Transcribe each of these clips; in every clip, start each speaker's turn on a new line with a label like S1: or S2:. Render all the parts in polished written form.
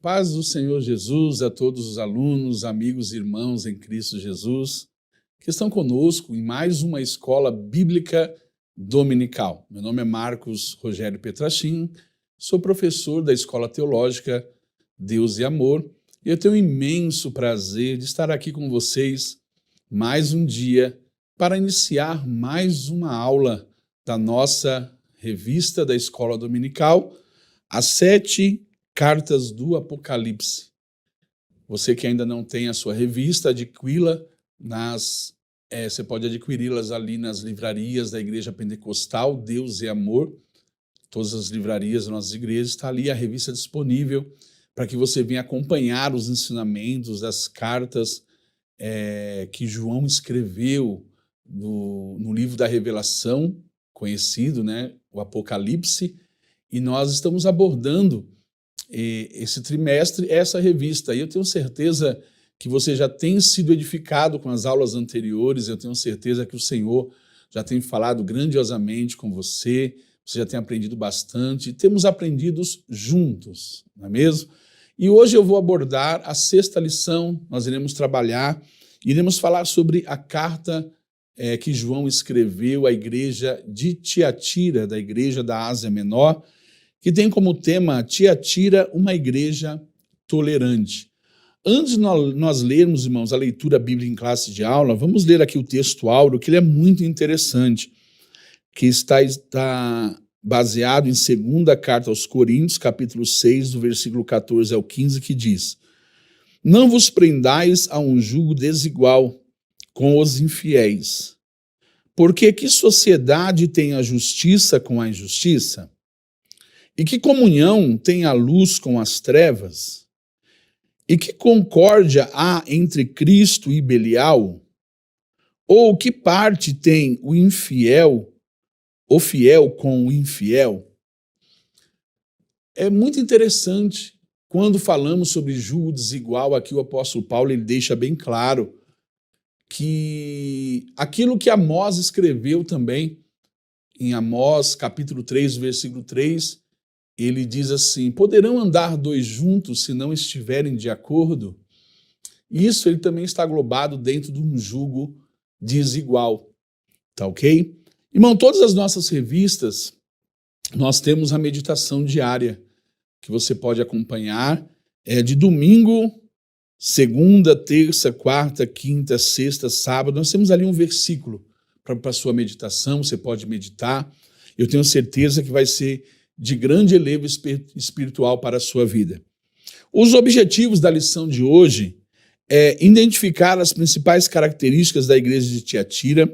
S1: paz do Senhor Jesus a todos os alunos, amigos e irmãos em Cristo Jesus, que estão conosco em mais uma escola bíblica dominical. Meu nome é Marcos Rogério Petrachim, sou professor da Escola Teológica Deus e Amor, e eu tenho um imenso prazer de estar aqui com vocês mais um dia para iniciar mais uma aula da nossa revista da Escola Dominical, As 7 Cartas do Apocalipse. Você que ainda não tem a sua revista, adquira-la você pode adquiri-las ali nas livrarias da Igreja Pentecostal Deus e Amor. Todas as livrarias das nossas igrejas, está ali a revista disponível para que você venha acompanhar os ensinamentos das cartas que João escreveu no livro da Revelação, conhecido, o Apocalipse, e nós estamos abordando esse trimestre essa revista. E eu tenho certeza que você já tem sido edificado com as aulas anteriores, eu tenho certeza que o Senhor já tem falado grandiosamente com você, você já tem aprendido bastante, temos aprendido juntos, não é mesmo? E hoje eu vou abordar a 6ª lição, nós iremos falar sobre a carta que João escreveu à igreja de Tiatira, da igreja da Ásia Menor, que tem como tema Tiatira, uma igreja tolerante. Antes de nós lermos, irmãos, a leitura bíblica em classe de aula, vamos ler aqui o texto áureo, que ele é muito interessante, que está baseado em 2ª carta aos Coríntios, capítulo 6, do versículo 14 ao 15, que diz: Não vos prendais a um jugo desigual com os infiéis, porque que sociedade tem a justiça com a injustiça? E que comunhão tem a luz com as trevas? E que concórdia há entre Cristo e Belial? Ou que parte tem o fiel com o infiel? É muito interessante quando falamos sobre jugo desigual. Aqui o apóstolo Paulo ele deixa bem claro que aquilo que Amós escreveu também, em Amós capítulo 3, versículo 3, ele diz assim: poderão andar 2 juntos se não estiverem de acordo? Isso ele também está aglobado dentro de um jugo desigual, tá ok? Irmão, todas as nossas revistas, nós temos a meditação diária, que você pode acompanhar, de domingo, segunda, terça, quarta, quinta, sexta, sábado. Nós temos ali um versículo para a sua meditação, você pode meditar. Eu tenho certeza que vai ser de grande elevo espiritual para a sua vida. Os objetivos da lição de hoje é identificar as principais características da igreja de Tiatira,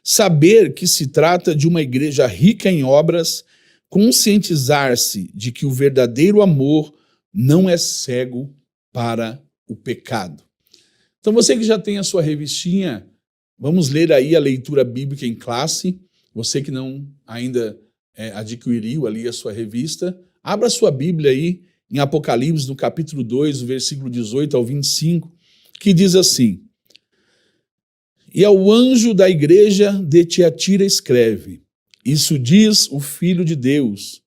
S1: saber que se trata de uma igreja rica em obras, conscientizar-se de que o verdadeiro amor não é cego para o pecado. Então você que já tem a sua revistinha, vamos ler aí a leitura bíblica em classe. Você que não ainda adquiriu ali a sua revista, abra a sua Bíblia aí em Apocalipse, no capítulo 2, versículo 18 ao 25, que diz assim: E ao anjo da igreja de Tiatira escreve: Isso diz o Filho de Deus,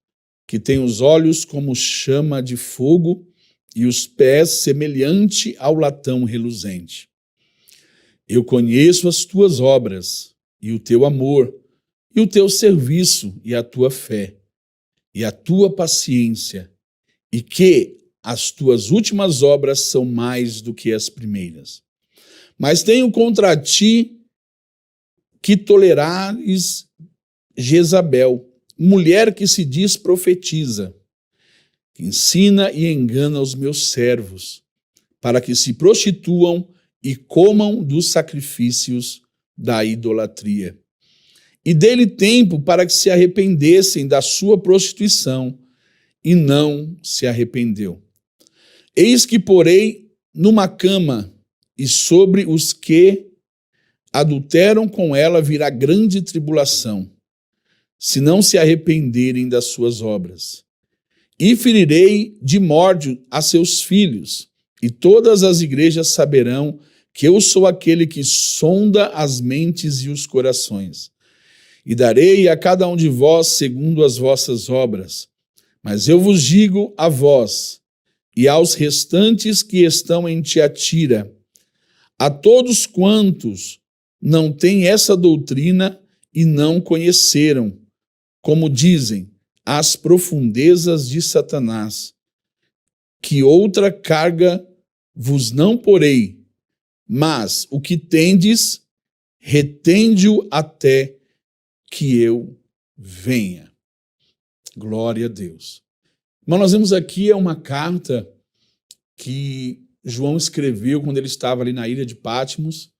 S1: que tem os olhos como chama de fogo e os pés semelhante ao latão reluzente. Eu conheço as tuas obras e o teu amor, e o teu serviço, e a tua fé, e a tua paciência, e que as tuas últimas obras são mais do que as primeiras. Mas tenho contra ti que tolerares Jezabel, mulher que se diz profetiza, que ensina e engana os meus servos, para que se prostituam e comam dos sacrifícios da idolatria. E dê-lhe tempo para que se arrependessem da sua prostituição, e não se arrependeu. Eis que porei numa cama, e sobre os que adulteram com ela virá grande tribulação, se não se arrependerem das suas obras. E ferirei de morte a seus filhos, e todas as igrejas saberão que eu sou aquele que sonda as mentes e os corações. E darei a cada um de vós segundo as vossas obras. Mas eu vos digo a vós, e aos restantes que estão em Tiatira, a todos quantos não têm essa doutrina e não conheceram, como dizem, as profundezas de Satanás, que outra carga vos não porei, mas o que tendes, retende-o até que eu venha. Glória a Deus. Mas nós vemos aqui uma carta que João escreveu quando ele estava ali na ilha de Patmos,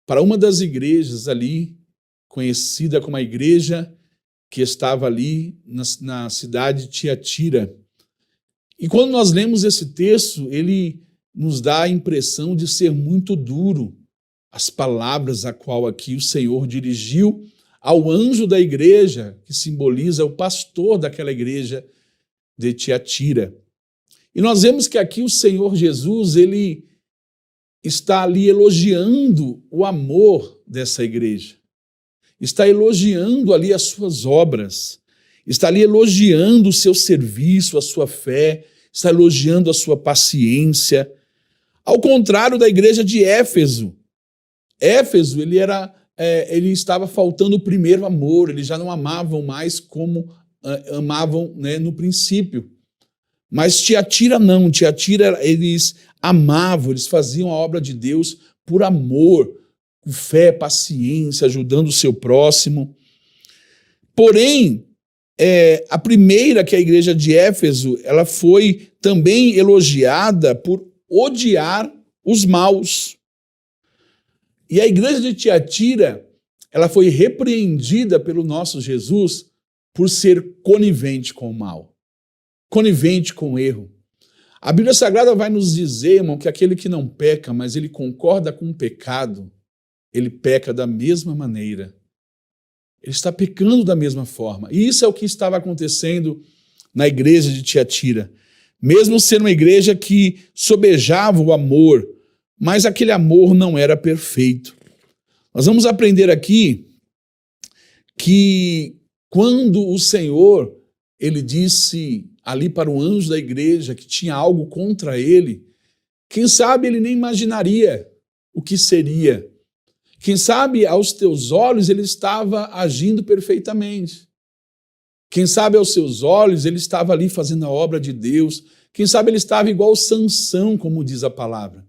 S1: para uma das igrejas ali, conhecida como a igreja que estava ali na cidade de Tiatira. E quando nós lemos esse texto, ele nos dá a impressão de ser muito duro as palavras a qual aqui o Senhor dirigiu ao anjo da igreja, que simboliza o pastor daquela igreja de Tiatira. E nós vemos que aqui o Senhor Jesus, ele está ali elogiando o amor dessa igreja. Está elogiando ali as suas obras. Está ali elogiando o seu serviço, a sua fé. Está elogiando a sua paciência. Ao contrário da igreja de Éfeso. Éfeso, ele estava faltando o primeiro amor. Eles já não amavam mais como amavam, né, no princípio. Mas Tiatira não, Tiatira eles amavam, eles faziam a obra de Deus por amor, com fé, paciência, ajudando o seu próximo. Porém, a primeira, que é a igreja de Éfeso, ela foi também elogiada por odiar os maus. E a igreja de Tiatira, ela foi repreendida pelo nosso Jesus por ser conivente com o mal. Conivente com o erro. A Bíblia Sagrada vai nos dizer, irmão, que aquele que não peca, mas ele concorda com o pecado, ele peca da mesma maneira. Ele está pecando da mesma forma. E isso é o que estava acontecendo na igreja de Tiatira. Mesmo sendo uma igreja que sobejava o amor, mas aquele amor não era perfeito. Nós vamos aprender aqui que quando o Senhor, ele disse ali para o anjo da igreja que tinha algo contra ele, quem sabe ele nem imaginaria o que seria. Quem sabe aos teus olhos ele estava agindo perfeitamente. Quem sabe aos seus olhos ele estava ali fazendo a obra de Deus. Quem sabe ele estava igual Sansão, como diz a palavra,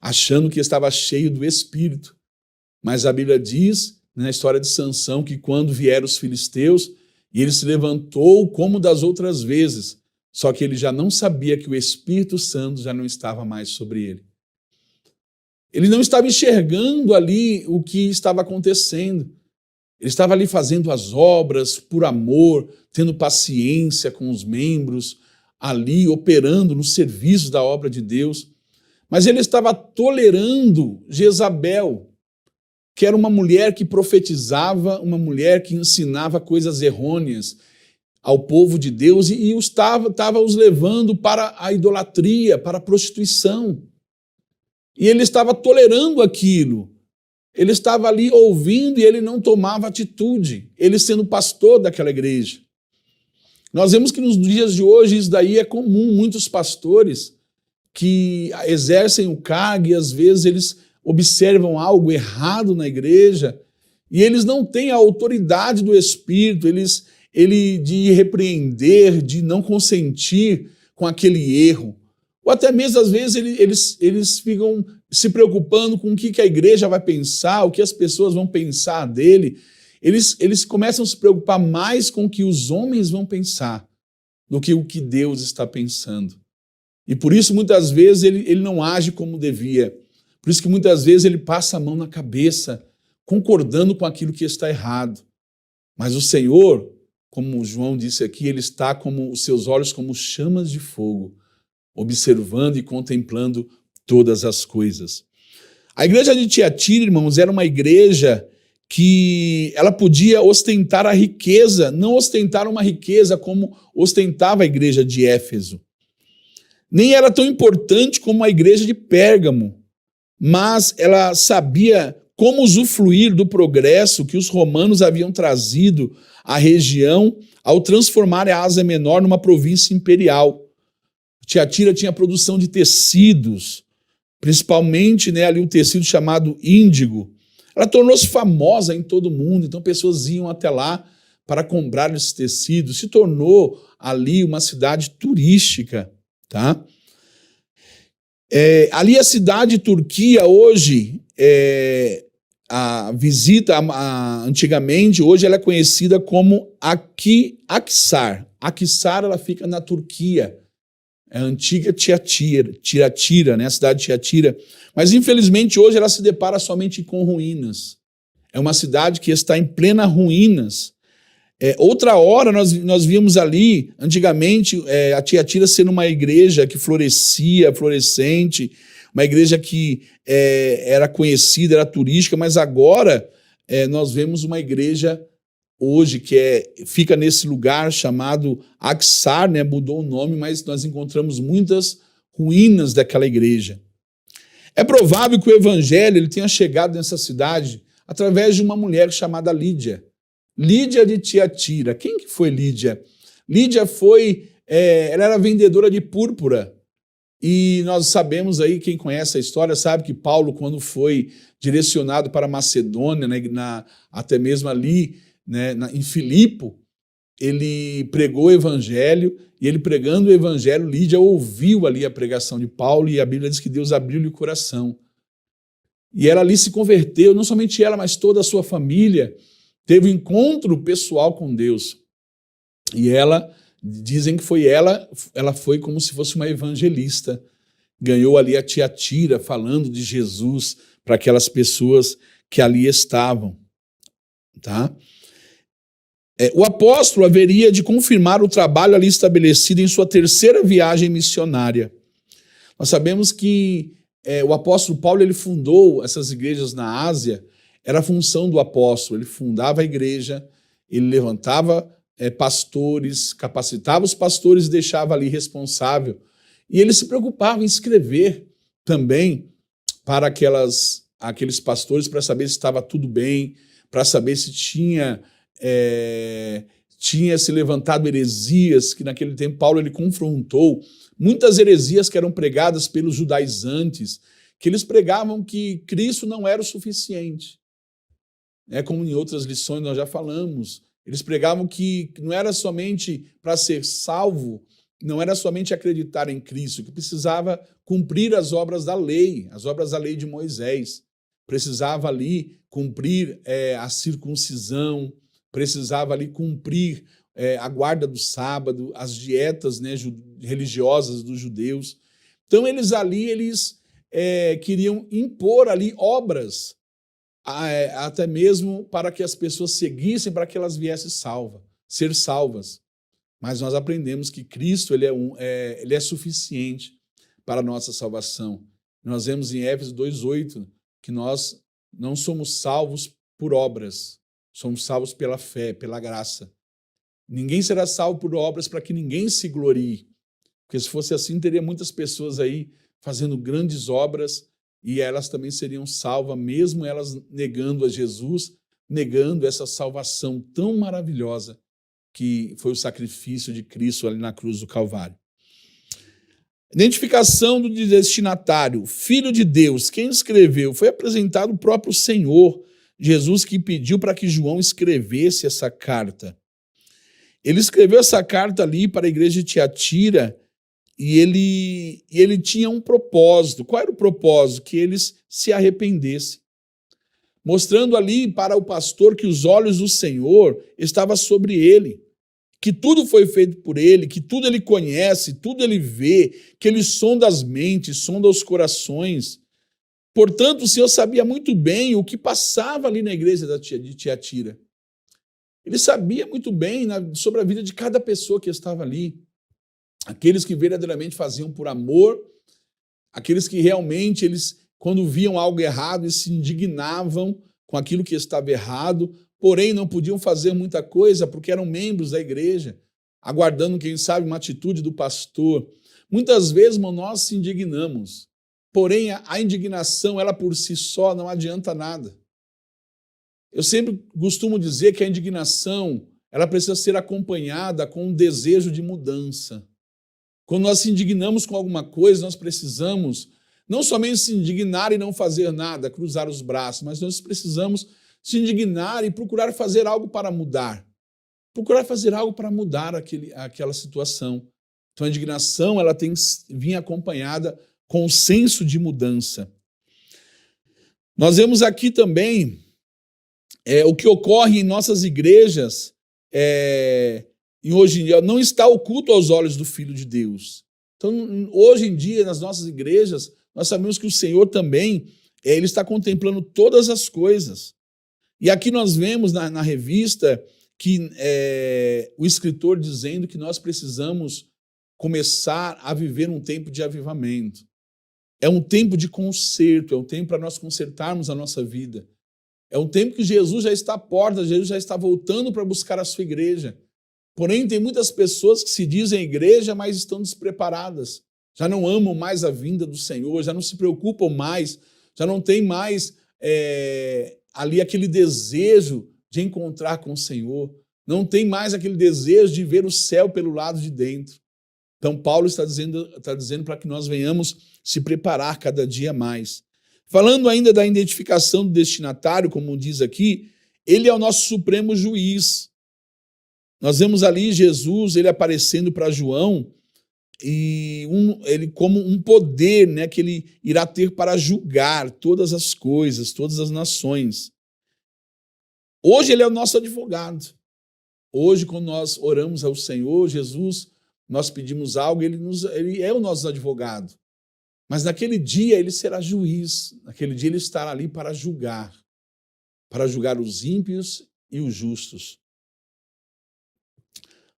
S1: achando que estava cheio do Espírito. Mas a Bíblia diz, na história de Sansão, que quando vieram os filisteus, e ele se levantou como das outras vezes, só que ele já não sabia que o Espírito Santo já não estava mais sobre ele. Ele não estava enxergando ali o que estava acontecendo. Ele estava ali fazendo as obras por amor, tendo paciência com os membros, ali operando no serviço da obra de Deus. Mas ele estava tolerando Jezabel, que era uma mulher que profetizava, uma mulher que ensinava coisas errôneas ao povo de Deus e estava os levando para a idolatria, para a prostituição. E ele estava tolerando aquilo. Ele estava ali ouvindo e ele não tomava atitude, ele sendo pastor daquela igreja. Nós vemos que nos dias de hoje isso daí é comum, muitos pastores que exercem o cargo e às vezes eles observam algo errado na igreja e eles não têm a autoridade do Espírito, de repreender, de não consentir com aquele erro. Ou até mesmo, às vezes, eles ficam se preocupando com o que a igreja vai pensar, o que as pessoas vão pensar dele. Eles começam a se preocupar mais com o que os homens vão pensar do que o que Deus está pensando. E por isso, muitas vezes, ele não age como devia. Por isso que muitas vezes ele passa a mão na cabeça, concordando com aquilo que está errado. Mas o Senhor, como João disse aqui, ele está como os seus olhos como chamas de fogo, observando e contemplando todas as coisas. A igreja de Tiatira, irmãos, era uma igreja que ela podia ostentar a riqueza, não ostentar uma riqueza como ostentava a igreja de Éfeso. Nem era tão importante como a igreja de Pérgamo, mas ela sabia como usufruir do progresso que os romanos haviam trazido à região ao transformar a Ásia Menor numa província imperial. Tiatira tinha produção de tecidos, principalmente, né, ali um tecido chamado índigo. Ela tornou-se famosa em todo o mundo, então pessoas iam até lá para comprar esses tecidos. Se tornou ali uma cidade turística, tá? Ali a cidade de Turquia hoje, a visita antigamente, hoje ela é conhecida como Akhisar. Akhisar, ela fica na Turquia. É a antiga Tiatira, né? A cidade de Tiatira. Mas, infelizmente, hoje ela se depara somente com ruínas. É uma cidade que está em plena ruínas. Outra hora, nós vimos ali, antigamente, a Tiatira sendo uma igreja que florescia, florescente, uma igreja que era conhecida, era turística, mas agora nós vemos uma igreja hoje, que fica nesse lugar chamado Akhisar, né? Mudou o nome, mas nós encontramos muitas ruínas daquela igreja. É provável que o evangelho ele tenha chegado nessa cidade através de uma mulher chamada Lídia. Lídia de Tiatira. Quem que foi Lídia? Lídia ela era vendedora de púrpura. E nós sabemos aí, quem conhece a história, sabe que Paulo, quando foi direcionado para Macedônia, né, até mesmo ali, né, em Filipo, ele pregou o evangelho, e ele pregando o evangelho, Lídia ouviu ali a pregação de Paulo, e a Bíblia diz que Deus abriu-lhe o coração. E ela ali se converteu, não somente ela, mas toda a sua família, teve um encontro pessoal com Deus. E dizem que ela foi como se fosse uma evangelista, ganhou ali a Tiatira, falando de Jesus para aquelas pessoas que ali estavam, tá? O apóstolo haveria de confirmar o trabalho ali estabelecido em sua terceira viagem missionária. Nós sabemos que o apóstolo Paulo ele fundou essas igrejas na Ásia, era a função do apóstolo, ele fundava a igreja, ele levantava pastores, capacitava os pastores e deixava ali responsável. E ele se preocupava em escrever também para aqueles pastores para saber se estava tudo bem, para saber se tinha se levantado heresias, que naquele tempo Paulo ele confrontou muitas heresias que eram pregadas pelos judaizantes, que eles pregavam que Cristo não era o suficiente. Como em outras lições nós já falamos, eles pregavam que não era somente para ser salvo, não era somente acreditar em Cristo, que precisava cumprir as obras da lei de Moisés. Precisava ali cumprir a circuncisão, precisava ali cumprir a guarda do sábado, as dietas, né, religiosas dos judeus. Então eles queriam impor ali obras, até mesmo para que as pessoas seguissem, para que elas viessem ser salvas. Mas nós aprendemos que Cristo ele é suficiente para a nossa salvação. Nós vemos em Éfeso 2:8 que nós não somos salvos por obras, somos salvos pela fé, pela graça. Ninguém será salvo por obras para que ninguém se glorie. Porque se fosse assim, teria muitas pessoas aí fazendo grandes obras e elas também seriam salvas, mesmo elas negando a Jesus, negando essa salvação tão maravilhosa que foi o sacrifício de Cristo ali na cruz do Calvário. Identificação do destinatário, Filho de Deus. Quem escreveu? Foi apresentado o próprio Senhor Jesus, que pediu para que João escrevesse essa carta. Ele escreveu essa carta ali para a igreja de Tiatira e ele tinha um propósito. Qual era o propósito? Que eles se arrependessem. Mostrando ali para o pastor que os olhos do Senhor estavam sobre ele, que tudo foi feito por ele, que tudo ele conhece, tudo ele vê, que ele sonda as mentes, sonda os corações. Portanto, o Senhor sabia muito bem o que passava ali na igreja de Tiatira. Ele sabia muito bem sobre a vida de cada pessoa que estava ali. Aqueles que verdadeiramente faziam por amor, aqueles que realmente, quando viam algo errado, eles se indignavam com aquilo que estava errado, porém não podiam fazer muita coisa porque eram membros da igreja, aguardando, quem sabe, uma atitude do pastor. Muitas vezes, irmão, nós se indignamos, porém a indignação, ela por si só não adianta nada. Eu sempre costumo dizer que a indignação, ela precisa ser acompanhada com um desejo de mudança. Quando nós se indignamos com alguma coisa, nós precisamos não somente se indignar e não fazer nada, cruzar os braços, mas nós precisamos se indignar e procurar fazer algo para mudar. Procurar fazer algo para mudar aquela situação. Então a indignação ela tem que vir acompanhada com o senso de mudança. Nós vemos aqui também o que ocorre em nossas igrejas e hoje em dia não está oculto aos olhos do Filho de Deus. Então, hoje em dia, nas nossas igrejas, nós sabemos que o Senhor também ele está contemplando todas as coisas. E aqui nós vemos na revista que o escritor dizendo que nós precisamos começar a viver um tempo de avivamento. É um tempo de conserto, é um tempo para nós consertarmos a nossa vida. É um tempo que Jesus já está à porta, Jesus já está voltando para buscar a sua igreja. Porém, tem muitas pessoas que se dizem igreja, mas estão despreparadas. Já não amam mais a vinda do Senhor, já não se preocupam mais, já não tem mais ali aquele desejo de encontrar com o Senhor. Não tem mais aquele desejo de ver o céu pelo lado de dentro. Então, Paulo está dizendo para que nós venhamos se preparar cada dia mais. Falando ainda da identificação do destinatário, como diz aqui, ele é o nosso supremo juiz. Nós vemos ali Jesus, ele aparecendo para João, e ele como um poder, né, que ele irá ter para julgar todas as coisas, todas as nações. Hoje ele é o nosso advogado. Hoje, quando nós oramos ao Senhor, Jesus, nós pedimos algo, ele é o nosso advogado. Mas naquele dia ele será juiz, naquele dia ele estará ali para julgar os ímpios e os justos.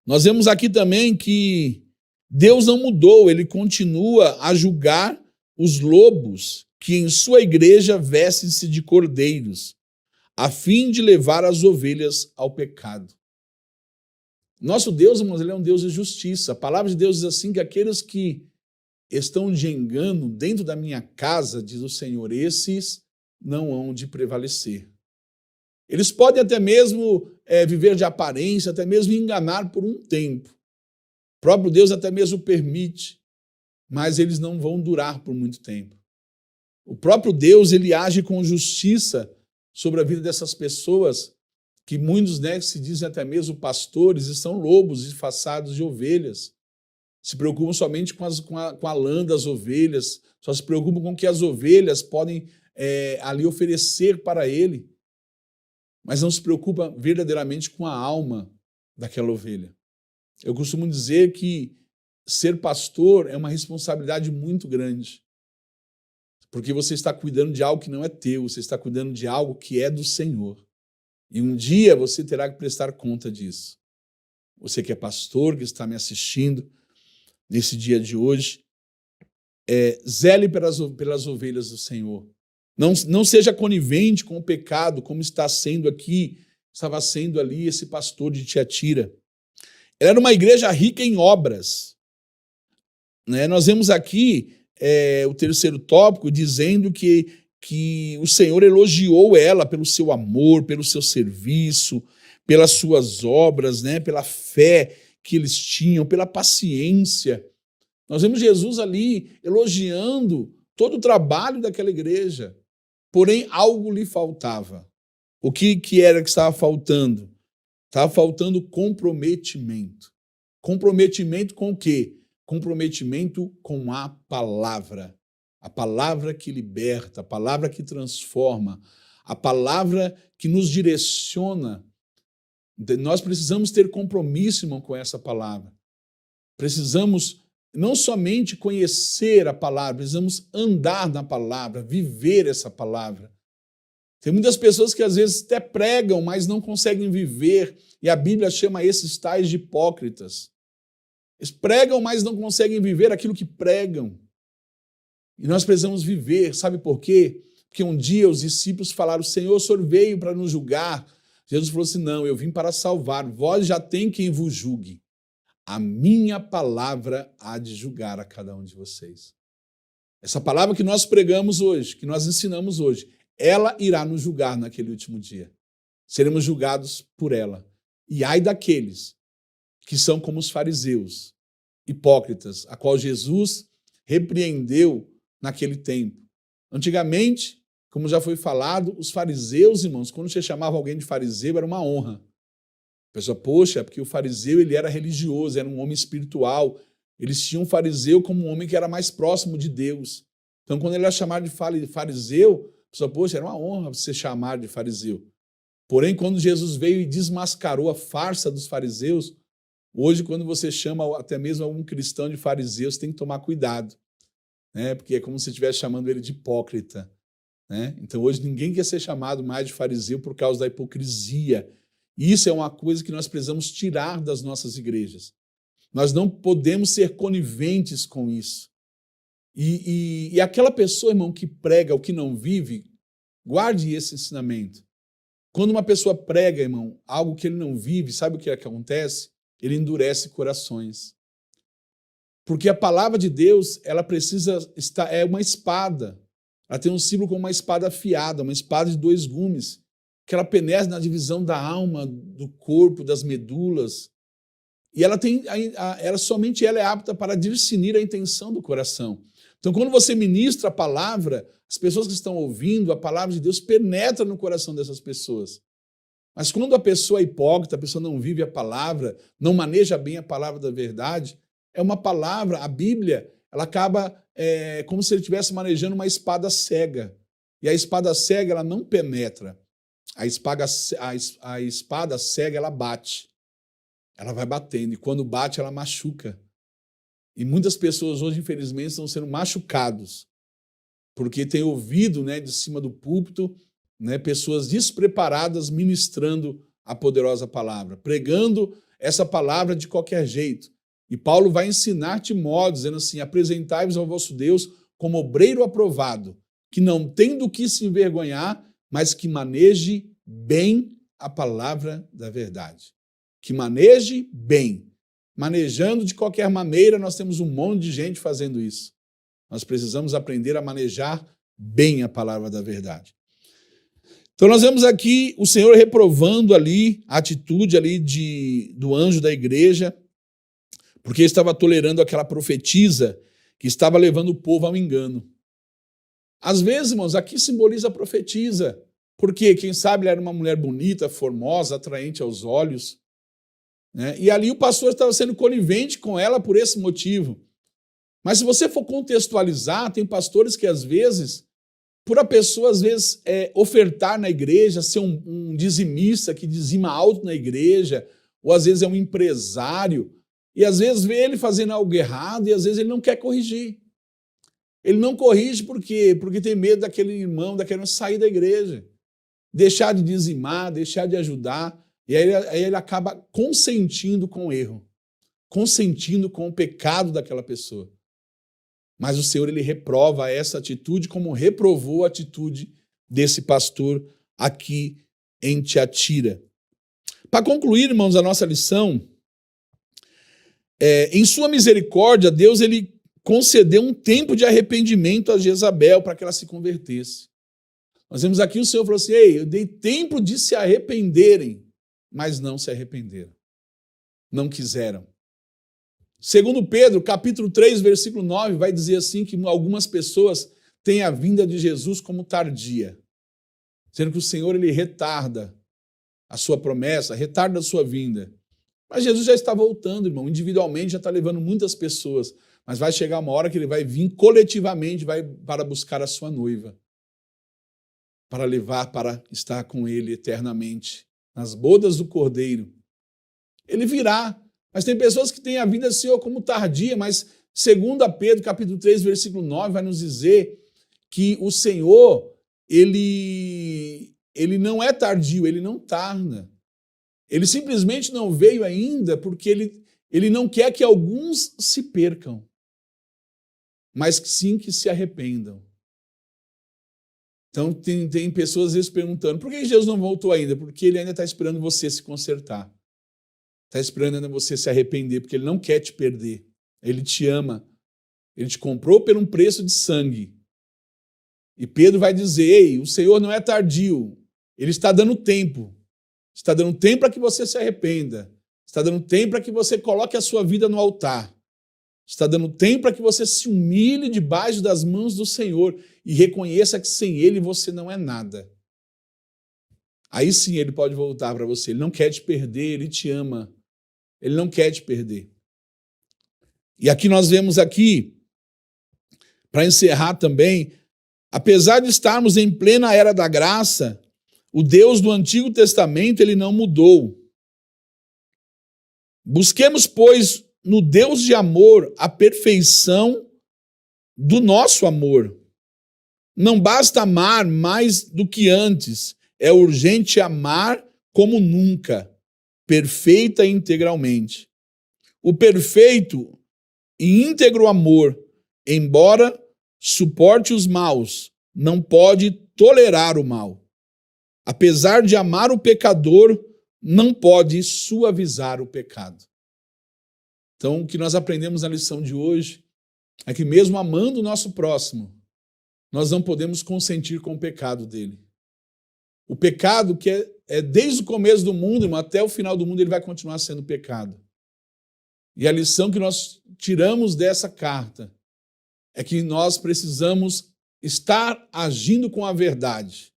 S1: Nós vemos aqui também que Deus não mudou, ele continua a julgar os lobos que em sua igreja vestem-se de cordeiros, a fim de levar as ovelhas ao pecado. Nosso Deus, irmãos, ele é um Deus de justiça. A palavra de Deus diz assim, que aqueles que estão de engano dentro da minha casa, diz o Senhor, esses não hão de prevalecer. Eles podem até mesmo viver de aparência, até mesmo enganar por um tempo. O próprio Deus até mesmo permite, mas eles não vão durar por muito tempo. O próprio Deus, ele age com justiça sobre a vida dessas pessoas, que muitos, né, se dizem até mesmo pastores, e são lobos disfarçados de ovelhas. Se preocupam somente com a lã das ovelhas, só se preocupam com o que as ovelhas podem ali oferecer para ele, mas não se preocupa verdadeiramente com a alma daquela ovelha. Eu costumo dizer que ser pastor é uma responsabilidade muito grande, porque você está cuidando de algo que não é teu, você está cuidando de algo que é do Senhor. E um dia você terá que prestar conta disso. Você que é pastor, que está me assistindo nesse dia de hoje, zele pelas ovelhas do Senhor. Não seja conivente com o pecado, como estava sendo ali esse pastor de Tiatira. Ela era uma igreja rica em obras. Né? Nós vemos aqui o terceiro tópico dizendo que o Senhor elogiou ela pelo seu amor, pelo seu serviço, pelas suas obras, né? Pela fé que eles tinham, pela paciência. Nós vemos Jesus ali elogiando todo o trabalho daquela igreja. Porém, algo lhe faltava. O que era que estava faltando? Estava faltando comprometimento. Comprometimento com o quê? Comprometimento com a palavra que liberta, a palavra que transforma, a palavra que nos direciona. Nós precisamos ter compromisso, irmão, com essa palavra. Precisamos não somente conhecer a palavra, precisamos andar na palavra, viver essa palavra. Tem muitas pessoas que às vezes até pregam, mas não conseguem viver, e a Bíblia chama esses tais de hipócritas. Eles pregam, mas não conseguem viver aquilo que pregam. E nós precisamos viver, sabe por quê? Porque um dia os discípulos falaram, Senhor, o Senhor veio para nos julgar. Jesus falou assim, não, eu vim para salvar, vós já tem quem vos julgue. A minha palavra há de julgar a cada um de vocês. Essa palavra que nós pregamos hoje, que nós ensinamos hoje, ela irá nos julgar naquele último dia. Seremos julgados por ela. E ai daqueles que são como os fariseus hipócritas, a qual Jesus repreendeu naquele tempo. Antigamente, como já foi falado, os fariseus, irmãos, quando você chamava alguém de fariseu, era uma honra. A pessoa, poxa, porque o fariseu ele era religioso, era um homem espiritual. Eles tinham o fariseu como um homem que era mais próximo de Deus. Então, quando ele era chamado de fariseu, a pessoa, poxa, era uma honra ser chamado de fariseu. Porém, quando Jesus veio e desmascarou a farsa dos fariseus, hoje, quando você chama até mesmo algum cristão de fariseu, você tem que tomar cuidado, né? Porque é como se você estivesse chamando ele de hipócrita, né? Então, hoje, ninguém quer ser chamado mais de fariseu por causa da hipocrisia. Isso é uma coisa que nós precisamos tirar das nossas igrejas. Nós não podemos ser coniventes com isso. E aquela pessoa, irmão, que prega o que não vive, guarde esse ensinamento. Quando uma pessoa prega, irmão, algo que ele não vive, sabe o que acontece? Ele endurece corações. Porque a palavra de Deus, ela precisa estar, é uma espada. Ela tem um símbolo como uma espada afiada, uma espada de 2 gumes, que ela penetra na divisão da alma, do corpo, das medulas. E somente ela é apta para discernir a intenção do coração. Então, quando você ministra a palavra, as pessoas que estão ouvindo, a palavra de Deus penetra no coração dessas pessoas. Mas quando a pessoa é hipócrita, a pessoa não vive a palavra, não maneja bem a palavra da verdade, é uma palavra, a Bíblia, ela acaba como se ele estivesse manejando uma espada cega. E a espada cega, ela não penetra. A espada cega, ela bate. Ela vai batendo, e quando bate, ela machuca. E muitas pessoas hoje, infelizmente, estão sendo machucados, porque têm ouvido, né, de cima do púlpito, né, pessoas despreparadas ministrando a poderosa palavra, pregando essa palavra de qualquer jeito. E Paulo vai ensinar Timóteo, dizendo assim, apresentai-vos ao vosso Deus como obreiro aprovado, que não tem do que se envergonhar, mas que maneje bem a palavra da verdade. Que maneje bem. Manejando de qualquer maneira, nós temos um monte de gente fazendo isso. Nós precisamos aprender a manejar bem a palavra da verdade. Então nós vemos aqui o Senhor reprovando ali a atitude ali do anjo da igreja, porque estava tolerando aquela profetisa que estava levando o povo ao engano. Às vezes, irmãos, aqui simboliza a profetisa, porque, quem sabe, ela era uma mulher bonita, formosa, atraente aos olhos, né? E ali o pastor estava sendo conivente com ela por esse motivo. Mas se você for contextualizar, tem pastores que às vezes, por a pessoa às vezes ofertar na igreja, ser um dizimista que dizima alto na igreja, ou às vezes é um empresário, e às vezes vê ele fazendo algo errado e às vezes ele não quer corrigir. Ele não corrige por quê? Porque tem medo daquele irmão, daquele sair da igreja, deixar de dizimar, deixar de ajudar. E aí ele acaba consentindo com o erro, consentindo com o pecado daquela pessoa. Mas o Senhor, ele reprova essa atitude como reprovou a atitude desse pastor aqui em Tiatira. Para concluir, irmãos, a nossa lição, em sua misericórdia, Deus ele concedeu um tempo de arrependimento a Jezabel para que ela se convertesse. Nós vemos aqui o Senhor falou assim, ei, eu dei tempo de se arrependerem, mas não se arrependeram. Não quiseram. Segundo Pedro, capítulo 3, versículo 9, vai dizer assim que algumas pessoas têm a vinda de Jesus como tardia, sendo que o Senhor ele retarda a sua promessa, retarda a sua vinda. Mas Jesus já está voltando, irmão, individualmente já está levando muitas pessoas, mas vai chegar uma hora que ele vai vir coletivamente, vai para buscar a sua noiva, para levar para estar com ele eternamente, nas bodas do Cordeiro. Ele virá, mas tem pessoas que têm a vinda do Senhor como tardia, mas segundo Pedro, capítulo 3, versículo 9, vai nos dizer que o Senhor, ele não é tardio, ele não tarda. Ele simplesmente não veio ainda porque ele não quer que alguns se percam, mas que sim que se arrependam. Então tem pessoas às vezes perguntando, por que Jesus não voltou ainda? Porque ele ainda está esperando você se consertar. Está esperando ainda você se arrepender, porque ele não quer te perder. Ele te ama. Ele te comprou por um preço de sangue. E Pedro vai dizer, ei, o Senhor não é tardio, ele está dando tempo. Está dando tempo para que você se arrependa. Está dando tempo para que você coloque a sua vida no altar. Está dando tempo para que você se humilhe debaixo das mãos do Senhor e reconheça que sem Ele você não é nada. Aí sim Ele pode voltar para você. Ele não quer te perder, Ele te ama. Ele não quer te perder. E aqui nós vemos aqui, para encerrar também, apesar de estarmos em plena era da graça, o Deus do Antigo Testamento, Ele não mudou. Busquemos, pois, no Deus de amor, a perfeição do nosso amor. Não basta amar mais do que antes, é urgente amar como nunca, perfeita e integralmente. O perfeito e íntegro amor, embora suporte os maus, não pode tolerar o mal. Apesar de amar o pecador, não pode suavizar o pecado. Então, o que nós aprendemos na lição de hoje é que mesmo amando o nosso próximo, nós não podemos consentir com o pecado dele. O pecado que é desde o começo do mundo, até o final do mundo, ele vai continuar sendo pecado. E a lição que nós tiramos dessa carta é que nós precisamos estar agindo com a verdade.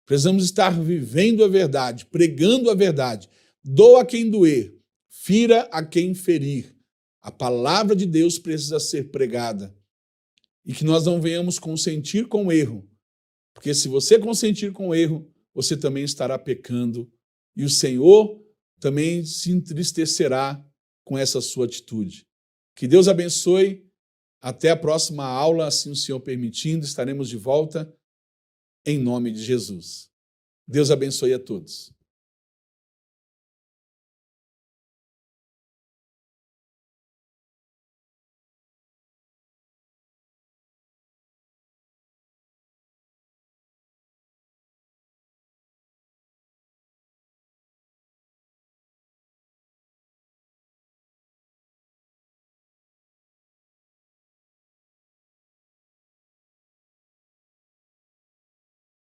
S1: Precisamos estar vivendo a verdade, pregando a verdade. Doa a quem doer, fira a quem ferir. A palavra de Deus precisa ser pregada. E que nós não venhamos consentir com o erro. Porque se você consentir com o erro, você também estará pecando. E o Senhor também se entristecerá com essa sua atitude. Que Deus abençoe. Até a próxima aula, assim o Senhor permitindo, estaremos de volta em nome de Jesus. Deus abençoe a todos.